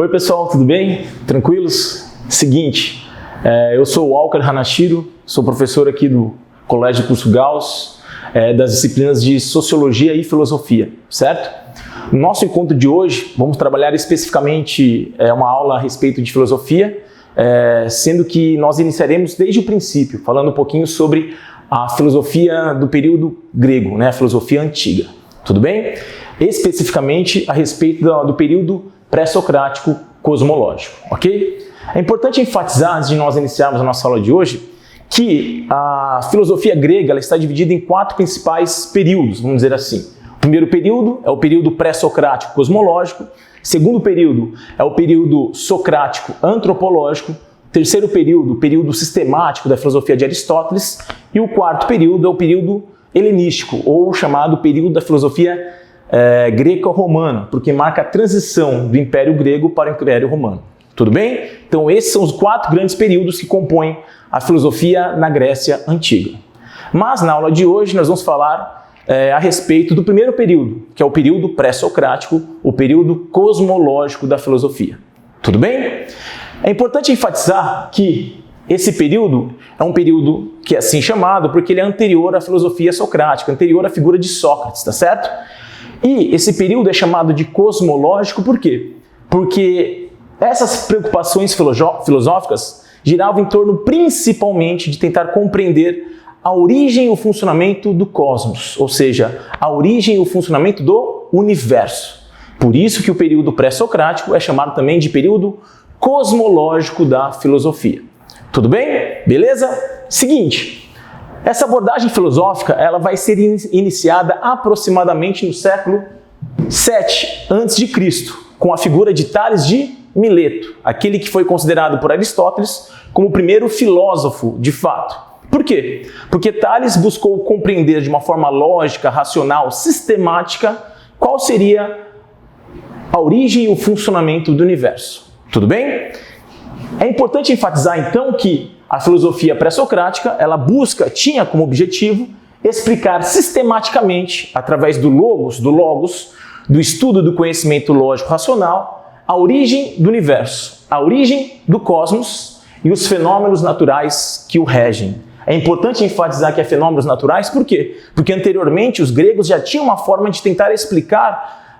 Oi pessoal, tudo bem? Tranquilos? Seguinte, eu sou o Walker Hanashiro, sou professor aqui do Colégio Curso Gauss, das disciplinas de Sociologia e Filosofia, certo? No nosso encontro de hoje, vamos trabalhar especificamente uma aula a respeito de filosofia, sendo que nós iniciaremos desde o princípio, falando um pouquinho sobre a filosofia do período grego, né? A filosofia antiga, tudo bem? Especificamente a respeito do período pré-socrático cosmológico, ok? É importante enfatizar, antes de nós iniciarmos a nossa aula de hoje, que a filosofia grega ela está dividida em 4 principais períodos, vamos dizer assim. O primeiro período é o período pré-socrático cosmológico, o segundo período é o período socrático antropológico, o terceiro período, o período sistemático da filosofia de Aristóteles, e o quarto período é o período helenístico, ou chamado período da filosofia greco-romana, porque marca a transição do Império Grego para o Império Romano. Tudo bem? Então esses são os 4 grandes períodos que compõem a filosofia na Grécia Antiga. Mas na aula de hoje nós vamos falar a respeito do primeiro período, que é o período pré-socrático, o período cosmológico da filosofia. Tudo bem? É importante enfatizar que esse período é um período que é assim chamado porque ele é anterior à filosofia socrática, anterior à figura de Sócrates, tá certo? E esse período é chamado de cosmológico por quê? Porque essas preocupações filosóficas giravam em torno principalmente de tentar compreender a origem e o funcionamento do cosmos, ou seja, a origem e o funcionamento do universo. Por isso que o período pré-socrático é chamado também de período cosmológico da filosofia. Tudo bem? Beleza? Seguinte. Essa abordagem filosófica ela vai ser iniciada aproximadamente no século VII a.C., com a figura de Tales de Mileto, aquele que foi considerado por Aristóteles como o primeiro filósofo de fato. Por quê? Porque Tales buscou compreender de uma forma lógica, racional, sistemática, qual seria a origem e o funcionamento do universo. Tudo bem? É importante enfatizar então que a filosofia pré-socrática, ela tinha como objetivo explicar sistematicamente, através do logos, do estudo do conhecimento lógico-racional, a origem do universo, a origem do cosmos e os fenômenos naturais que o regem. É importante enfatizar que é fenômenos naturais, por quê? Porque anteriormente os gregos já tinham uma forma de tentar explicar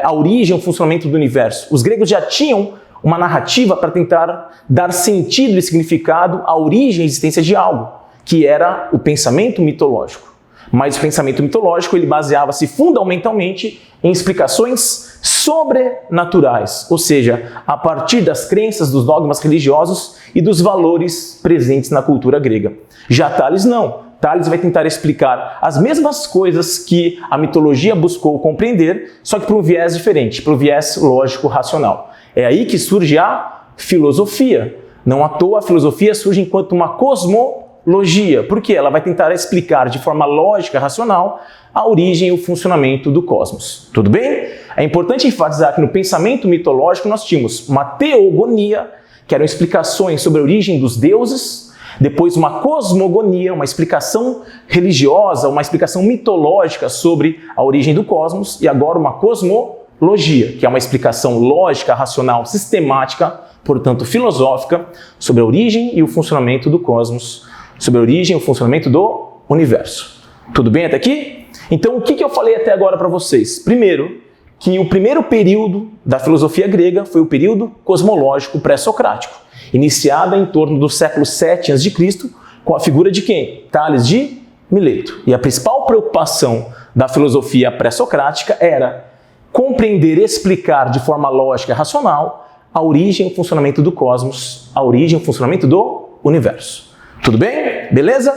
a origem, o funcionamento do universo. Os gregos já tinham uma narrativa para tentar dar sentido e significado à origem e existência de algo, que era o pensamento mitológico. Mas o pensamento mitológico ele baseava-se fundamentalmente em explicações sobrenaturais, ou seja, a partir das crenças, dos dogmas religiosos e dos valores presentes na cultura grega. Já Tales não. Tales vai tentar explicar as mesmas coisas que a mitologia buscou compreender, só que por um viés diferente, pelo viés lógico-racional. É aí que surge a filosofia. Não à toa a filosofia surge enquanto uma cosmologia, porque ela vai tentar explicar de forma lógica, racional, a origem e o funcionamento do cosmos. Tudo bem? É importante enfatizar que no pensamento mitológico nós tínhamos uma teogonia, que eram explicações sobre a origem dos deuses, depois uma cosmogonia, uma explicação religiosa, uma explicação mitológica sobre a origem do cosmos, e agora uma cosmologia, que é uma explicação lógica, racional, sistemática, portanto filosófica, sobre a origem e o funcionamento do cosmos, sobre a origem e o funcionamento do universo. Tudo bem até aqui? Então o que eu falei até agora para vocês? Primeiro, que o primeiro período da filosofia grega foi o período cosmológico pré-socrático, iniciada em torno do século VII a.C., com a figura de quem? Tales de Mileto. E a principal preocupação da filosofia pré-socrática era compreender e explicar de forma lógica e racional a origem e o funcionamento do cosmos, a origem e o funcionamento do universo. Tudo bem? Beleza?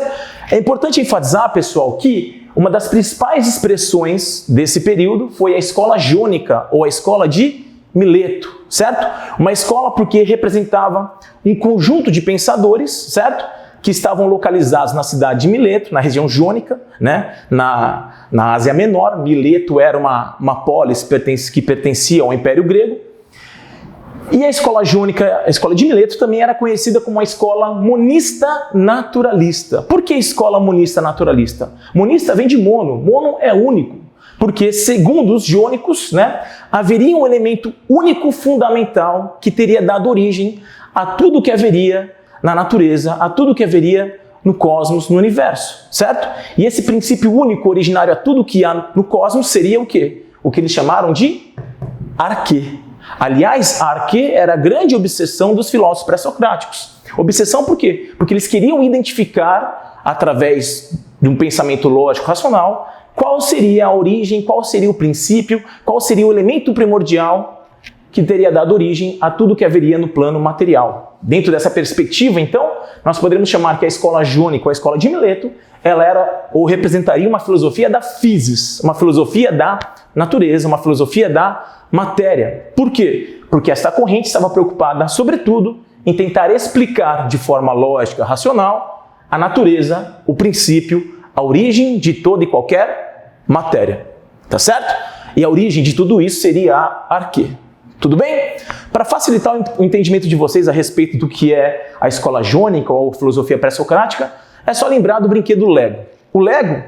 É importante enfatizar, pessoal, que uma das principais expressões desse período foi a escola jônica ou a escola de Mileto, certo? Uma escola porque representava um conjunto de pensadores, certo? Que estavam localizados na cidade de Mileto, na região jônica, né? na Ásia Menor. Mileto era uma polis que pertencia ao Império Grego. E a escola jônica, a escola de Mileto, também era conhecida como a escola monista naturalista. Por que escola monista naturalista? Monista vem de mono. Mono é único. Porque, segundo os jônicos, né, haveria um elemento único fundamental que teria dado origem a tudo que haveria na natureza, a tudo que haveria no cosmos, no universo, certo? E esse princípio único, originário a tudo que há no cosmos, seria o quê? O que eles chamaram de arquê. Aliás, a arquê era a grande obsessão dos filósofos pré-socráticos. Obsessão por quê? Porque eles queriam identificar, através de um pensamento lógico, racional, qual seria a origem, qual seria o princípio, qual seria o elemento primordial que teria dado origem a tudo que haveria no plano material. Dentro dessa perspectiva, então, nós poderíamos chamar que a escola jônica, ou a escola de Mileto, ela era ou representaria uma filosofia da physis, uma filosofia da natureza, uma filosofia da matéria. Por quê? Porque esta corrente estava preocupada, sobretudo, em tentar explicar de forma lógica, racional, a natureza, o princípio, a origem de toda e qualquer matéria. Tá certo? E a origem de tudo isso seria a arquê. Tudo bem? Para facilitar o entendimento de vocês a respeito do que é a escola jônica ou filosofia pré-socrática, é só lembrar do brinquedo Lego. O Lego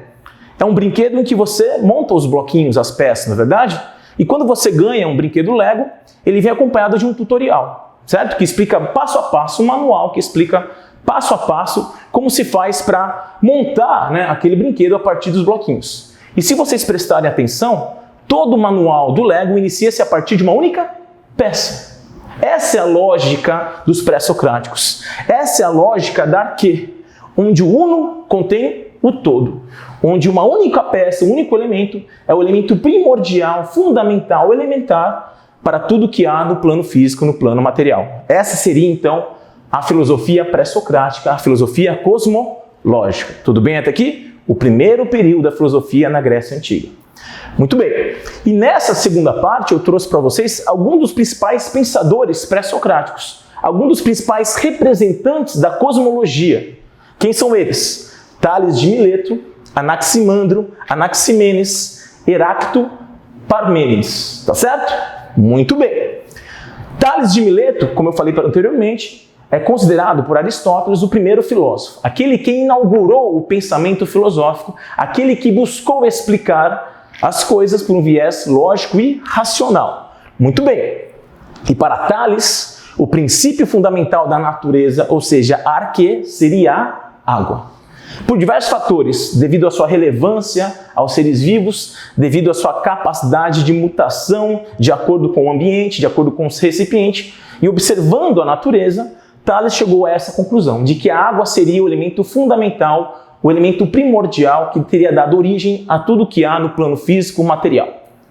é um brinquedo em que você monta os bloquinhos, as peças, não é verdade? E quando você ganha um brinquedo Lego, ele vem acompanhado de um tutorial, certo? Que explica passo a passo, um manual que explica passo a passo como se faz para montar, né, aquele brinquedo a partir dos bloquinhos. E se vocês prestarem atenção, todo o manual do Lego inicia-se a partir de uma única peça. Essa é a lógica dos pré-socráticos. Essa é a lógica da arquê, onde o uno contém o todo. Onde uma única peça, um único elemento, é o elemento primordial, fundamental, elementar para tudo que há no plano físico, no plano material. Essa seria, então, a filosofia pré-socrática, a filosofia cosmológica. Tudo bem até aqui? O primeiro período da filosofia na Grécia Antiga. Muito bem. E nessa segunda parte eu trouxe para vocês alguns dos principais pensadores pré-socráticos, alguns dos principais representantes da cosmologia. Quem são eles? Tales de Mileto, Anaximandro, Anaximenes, Heráclito, Parmênides. Tá certo? Muito bem. Tales de Mileto, como eu falei anteriormente, é considerado por Aristóteles o primeiro filósofo, aquele que inaugurou o pensamento filosófico, aquele que buscou explicar as coisas por um viés lógico e racional. Muito bem. E para Tales, o princípio fundamental da natureza, ou seja, a arquê, seria a água. Por diversos fatores, devido à sua relevância aos seres vivos, devido à sua capacidade de mutação de acordo com o ambiente, de acordo com o recipiente, e observando a natureza, Tales chegou a essa conclusão, de que a água seria o elemento fundamental, o elemento primordial que teria dado origem a tudo que há no plano físico material.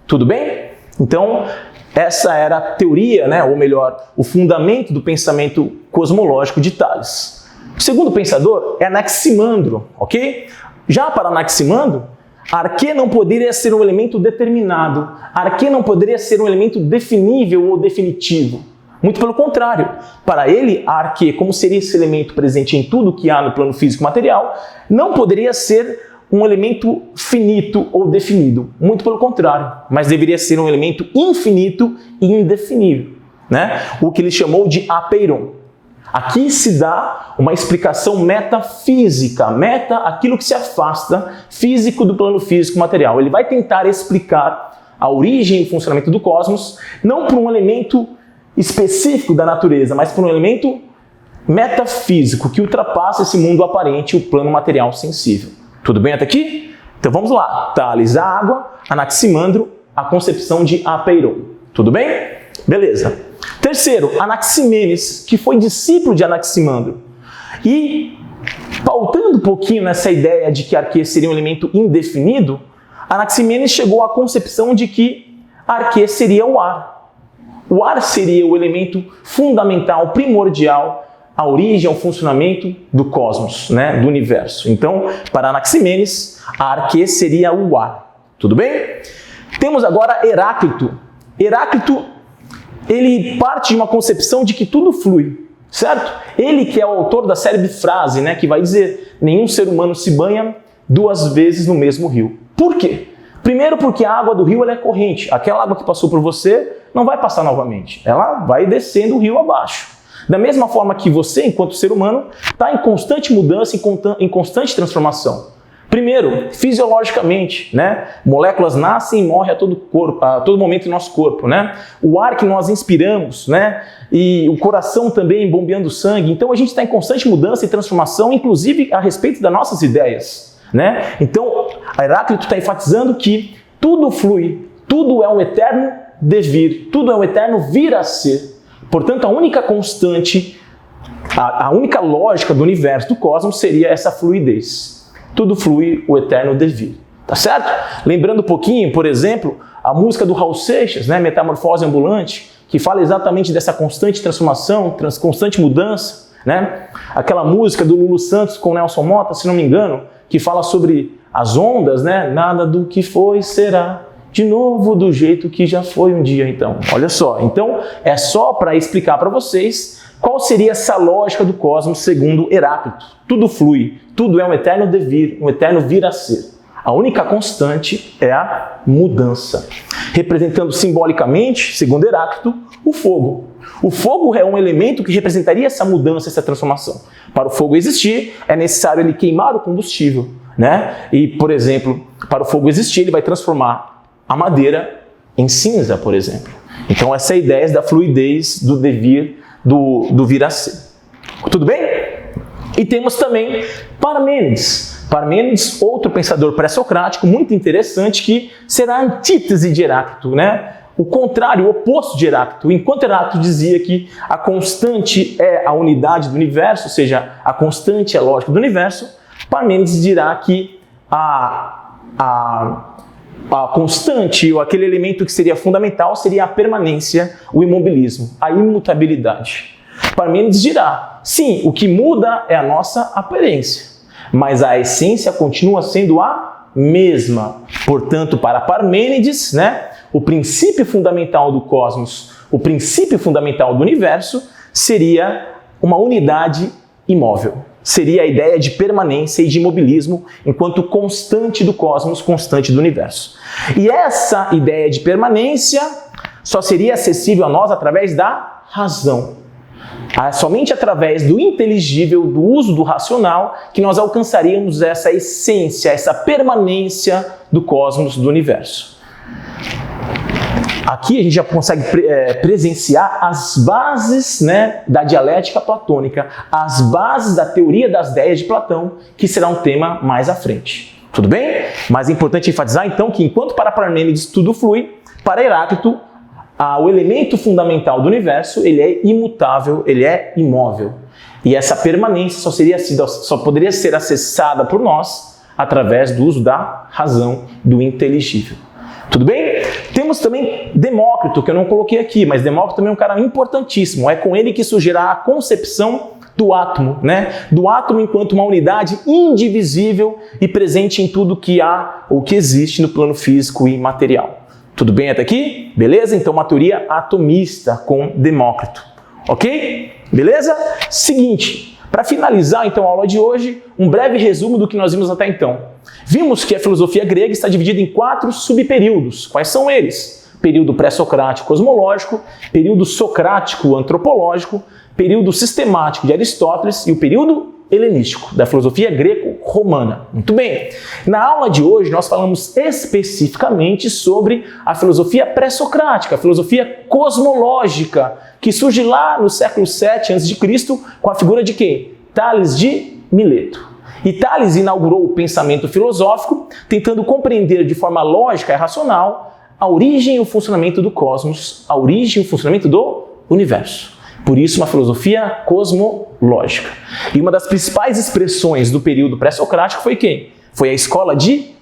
Tudo bem? Então, essa era a teoria, né, ou melhor, o fundamento do pensamento cosmológico de Tales. O segundo pensador é Anaximandro, ok? Já para Anaximandro, a arquê não poderia ser um elemento determinado, a arquê não poderia ser um elemento definível ou definitivo. Muito pelo contrário, para ele, a arquê, como seria esse elemento presente em tudo que há no plano físico material, não poderia ser um elemento finito ou definido. Muito pelo contrário, mas deveria ser um elemento infinito e indefinível, né? O que ele chamou de apeiron. Aqui se dá uma explicação metafísica, aquilo que se afasta físico do plano físico material. Ele vai tentar explicar a origem e o funcionamento do cosmos, não por um elemento específico da natureza, mas por um elemento metafísico que ultrapassa esse mundo aparente e o plano material sensível. Tudo bem até aqui? Então vamos lá. Tales, a água, Anaximandro, a concepção de apeiron. Tudo bem? Beleza. Terceiro, Anaximenes, que foi discípulo de Anaximandro. E, pautando um pouquinho nessa ideia de que a arquê seria um elemento indefinido, Anaximenes chegou à concepção de que a arquê seria o ar. O ar seria o elemento fundamental, primordial, a origem, o funcionamento do cosmos, né, do universo. Então, para Anaximenes, a arquê seria o ar. Tudo bem? Temos agora Heráclito. Heráclito, ele parte de uma concepção de que tudo flui, certo? Ele que é o autor da célebre frase, né, que vai dizer: nenhum ser humano se banha 2 vezes no mesmo rio. Por quê? Primeiro porque a água do rio ela é corrente. Aquela água que passou por você não vai passar novamente. Ela vai descendo o rio abaixo. Da mesma forma que você, enquanto ser humano, está em constante mudança, em constante transformação. Primeiro, fisiologicamente, né? Moléculas nascem e morrem a todo momento em nosso corpo, né? O ar que nós inspiramos, né? E o coração também bombeando sangue. Então a gente está em constante mudança e transformação, inclusive a respeito das nossas ideias, né? Então Heráclito está enfatizando que tudo flui, tudo é um eterno devir, tudo é um eterno vir a ser. Portanto, a única constante, a única lógica do universo, do cosmos, seria essa fluidez. Tudo flui, o eterno devir. Tá certo? Lembrando um pouquinho, por exemplo, a música do Raul Seixas, né, Metamorfose Ambulante, que fala exatamente dessa constante transformação, constante mudança, né? Aquela música do Lulu Santos com Nelson Motta, se não me engano, que fala sobre as ondas, né? Nada do que foi será de novo do jeito que já foi um dia, então. Olha só, então é só para explicar para vocês qual seria essa lógica do cosmos segundo Heráclito. Tudo flui, tudo é um eterno devir, um eterno vir a ser. A única constante é a mudança. Representando simbolicamente, segundo Heráclito, o fogo. O fogo é um elemento que representaria essa mudança, essa transformação. Para o fogo existir, é necessário ele queimar o combustível, né? E, por exemplo, para o fogo existir, ele vai transformar a madeira em cinza, por exemplo. Então, essa é a ideia da fluidez, do devir, do vir a ser. Tudo bem? E temos também Parmênides. Parmênides, outro pensador pré-socrático muito interessante, que será a antítese de Heráclito, né? O contrário, o oposto de Heráclito. Enquanto Heráclito dizia que a constante é a unidade do universo, ou seja, a constante é a lógica do universo, Parmênides dirá que a constante, ou aquele elemento que seria fundamental, seria a permanência, o imobilismo, a imutabilidade. Parmênides dirá, sim, o que muda é a nossa aparência, mas a essência continua sendo a mesma. Portanto, para Parmênides, né, o princípio fundamental do cosmos, o princípio fundamental do universo, seria uma unidade imóvel. Seria a ideia de permanência e de imobilismo enquanto constante do cosmos, constante do universo. E essa ideia de permanência só seria acessível a nós através da razão. Somente através do inteligível, do uso do racional, que nós alcançaríamos essa essência, essa permanência do cosmos, do universo. Aqui a gente já consegue presenciar as bases, né, da dialética platônica, as bases da teoria das ideias de Platão, que será um tema mais à frente. Tudo bem? Mas é importante enfatizar então que enquanto para Parmênides tudo flui, para Heráclito o elemento fundamental do universo ele é imutável, ele é imóvel. E essa permanência só poderia ser acessada por nós através do uso da razão, do inteligível. Tudo bem? Temos também Demócrito, que eu não coloquei aqui, mas Demócrito também é um cara importantíssimo. É com ele que surgirá a concepção do átomo, né? Do átomo enquanto uma unidade indivisível e presente em tudo que há ou que existe no plano físico e material. Tudo bem até aqui? Beleza? Então, uma teoria atomista com Demócrito. Ok? Beleza? Seguinte, para finalizar então a aula de hoje, um breve resumo do que nós vimos até então. Vimos que a filosofia grega está dividida em 4 subperíodos. Quais são eles? Período pré-socrático cosmológico, período socrático antropológico, período sistemático de Aristóteles e o período helenístico, da filosofia greco-romana. Muito bem. Na aula de hoje nós falamos especificamente sobre a filosofia pré-socrática, a filosofia cosmológica, que surge lá no século VII a.C. com a figura de quem? Tales de Mileto. E Tales inaugurou o pensamento filosófico, tentando compreender de forma lógica e racional a origem e o funcionamento do cosmos, a origem e o funcionamento do universo. Por isso, uma filosofia cosmológica. E uma das principais expressões do período pré-socrático foi quem? Foi a escola de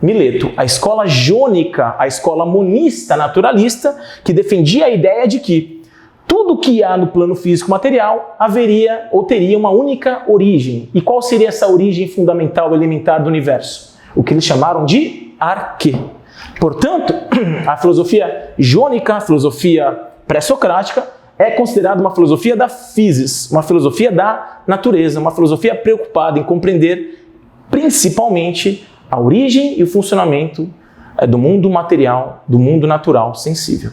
Mileto, a escola jônica, a escola monista naturalista, que defendia a ideia de que tudo que há no plano físico material haveria ou teria uma única origem. E qual seria essa origem fundamental, elementar do universo? O que eles chamaram de arquê. Portanto, a filosofia jônica, a filosofia pré-socrática, é considerada uma filosofia da physis, uma filosofia da natureza, uma filosofia preocupada em compreender principalmente a origem e o funcionamento do mundo material, do mundo natural sensível.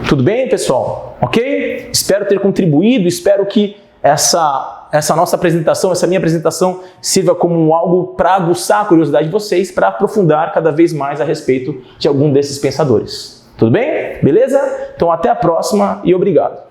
Tudo bem, pessoal? Ok? Espero ter contribuído, espero que essa essa nossa apresentação, essa minha apresentação, sirva como algo para aguçar a curiosidade de vocês, para aprofundar cada vez mais a respeito de algum desses pensadores. Tudo bem? Beleza? Então até a próxima e obrigado.